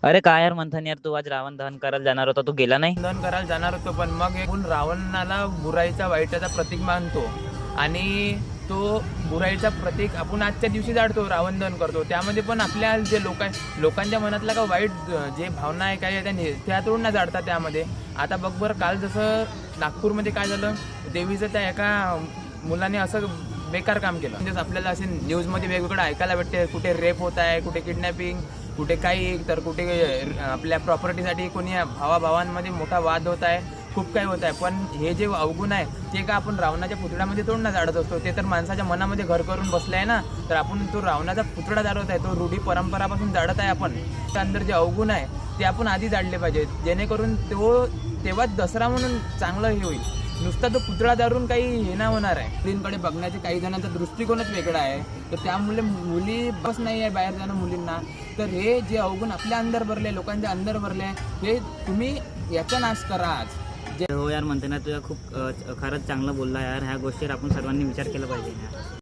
अरे काय यार मंथन यार, तू आज रावण दहन करायला जाणार होता, तू गेला नाही? दहन करायला जाणार होतो, पण मग एकूण रावणाला बुराईचा वाईटाचा प्रतीक मानतो आणि तो बुराईचा प्रतीक आपण आजच्या दिवशी जाळतो, रावण दहन करतो. त्यामध्ये पण आपल्या जे लोकांच्या मनातला का वाईट जे भावना आहे काय आहे त्यातून ना जाळतात त्यामध्ये. आता बघ बरं, काल जसं नागपूरमध्ये काय झालं, देवीचं त्या एका मुलाने असं बेकार काम केलं. म्हणजे आपल्याला असे न्यूजमध्ये वेगवेगळं ऐकायला भेटते, कुठे रेप होत आहे, कुठे किडनॅपिंग, कुठे काही, तर कुठे आपल्या प्रॉपर्टीसाठी कोणी भावाभावांमध्ये मोठा वाद होत आहे, खूप काही होत आहे. पण हे जे अवगुण आहे ते का आपण रावणाच्या पुतळ्यामध्ये तोड ना जाळत असतो, ते तर माणसाच्या मनामध्ये घर करून बसलं आहे ना. तर आपण तो रावणाचा पुतळा जाळत आहे, तो रूढी परंपरापासून जाळत आहे आपण. त्या अंदर जे अवगुण आहे ते आपण आधी जाळले पाहिजे, जेणेकरून तेव्हाच दसरा म्हणून चांगलं हे होईल. नुसता तो पुतळा दारून काही हे नाही होणार आहे. मुलींकडे बघण्याचे काही जणांचा दृष्टिकोनच वेगळा आहे, तर त्यामुळे मुली बस नाही आहे बाहेर जाणं मुलींना. तर हे जे अवगुण आपल्या अंदर भरले, लोकांच्या अंदर भरले, हे तुम्ही याचा नाश करा आज. हो यार मंथन, तुझ्या खूप खरंच चांगलं बोलला यार. ह्या गोष्टीवर आपण सर्वांनी विचार केला पाहिजे यार.